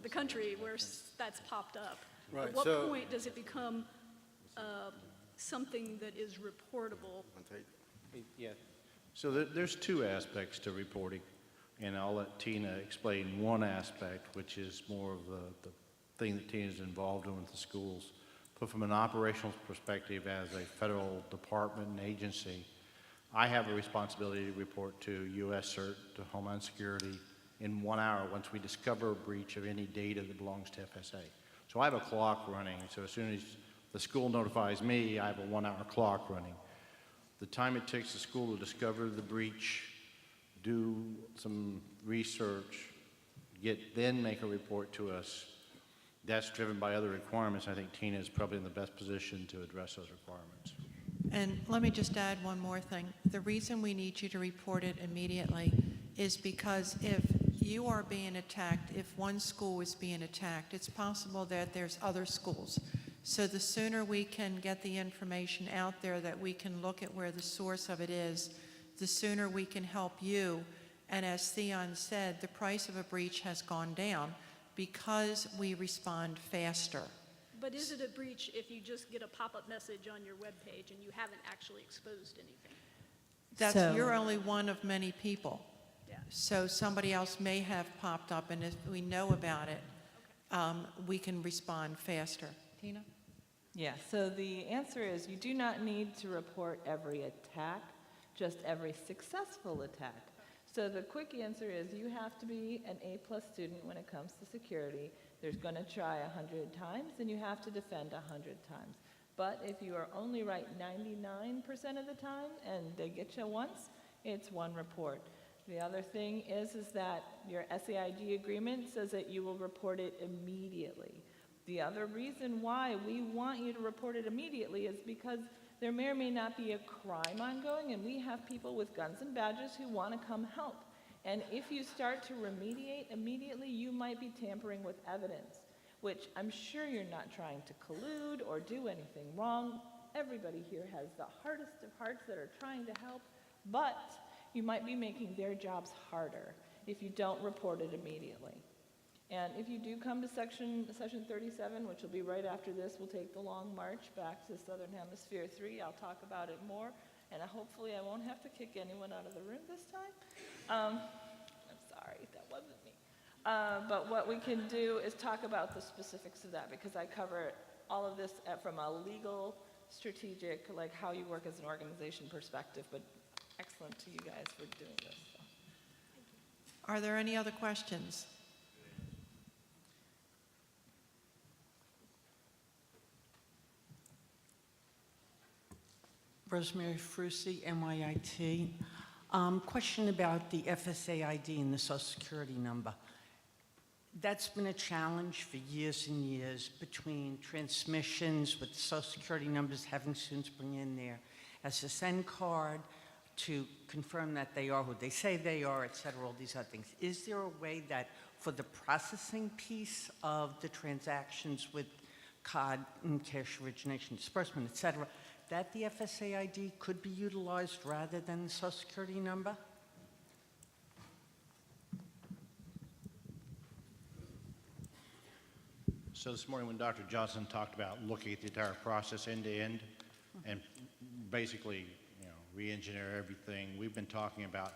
the country where that's popped up. Right, At what so- point does it become something that is reportable? Yeah. So there's two aspects to reporting, and I'll let Tina explain one aspect, which is more of the thing that Tina's involved in with the schools. But from an operational perspective, as a federal department and agency, I have a responsibility to report to U.S. CERT, to Homeland Security, in 1 hour once we discover a breach of any data that belongs to FSA. So I have a clock running, so as soon as the school notifies me, I have a 1 hour clock running. The time it takes the school to discover the breach, do some research, then make a report to us, that's driven by other requirements. I think Tina is probably in the best position to address those requirements. And let me just add one more thing. The reason we need you to report it immediately is because if you are being attacked, if one school is being attacked, it's possible that there's other schools. So the sooner we can get the information out there that we can look at where the source of it is, the sooner we can help you. And as Theon said, the price of a breach has gone down because we respond faster. But is it a breach if you just get a pop-up message on your webpage and you haven't actually exposed anything? You're only one of many people. Yeah. So somebody else may have popped up, and if we know about it, we can respond faster. Tina? Yeah, so the answer is you do not need to report every attack, just every successful attack. So the quick answer is you have to be an A+ student when it comes to security. There's going to try 100 times, and you have to defend 100 times. But if you are only right 99% of the time and they get you once, it's one report. The other thing is that your SAID agreement says that you will report it immediately. The other reason why we want you to report it immediately is because there may or may not be a crime ongoing, and we have people with guns and badges who want to come help. And if you start to remediate immediately, you might be tampering with evidence, which I'm sure you're not trying to collude or do anything wrong. Everybody here has the hardest of hearts that are trying to help, but you might be making their jobs harder if you don't report it immediately. And if you do come to session 37, which will be right after this, we'll take the long march back to Southern Hemisphere 3. I'll talk about it more, and hopefully I won't have to kick anyone out of the room this time. I'm sorry, that wasn't me. But what we can do is talk about the specifics of that, because I cover all of this from a legal, strategic, like how you work as an organization perspective, but excellent to you guys for doing this. So. Are there any other questions? Rosemary Frusi, NYIT. Question about the FSA ID and the Social Security number. That's been a challenge for years and years between transmissions with Social Security numbers, having students bring in their SSN card to confirm that they are who they say they are, et cetera, all these other things. Is there a way that for the processing piece of the transactions with card and cash origination, disbursement, et cetera, that the FSA ID could be utilized rather than the Social Security number? So this morning when Dr. Johnson talked about looking at the entire process end to end and basically, re-engineer everything, we've been talking about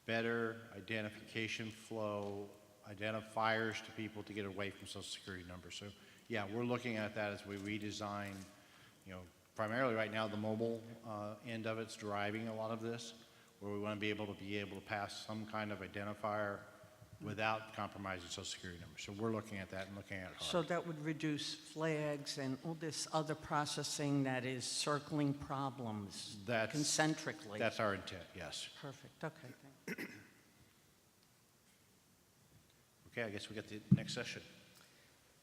better identification flow, identifiers to people to get away from Social Security numbers. So yeah, we're looking at that as we redesign, primarily right now the mobile end of it's driving a lot of this, where we want to be able to pass some kind of identifier without compromising Social Security numbers. So we're looking at that and looking at it hard. So that would reduce flags and all this other processing that is circling problems concentrically. That's our intent, yes. Perfect, okay, thank you. Okay, I guess we got the next session.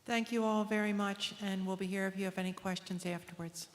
Thank you all very much, and we'll be here if you have any questions afterwards.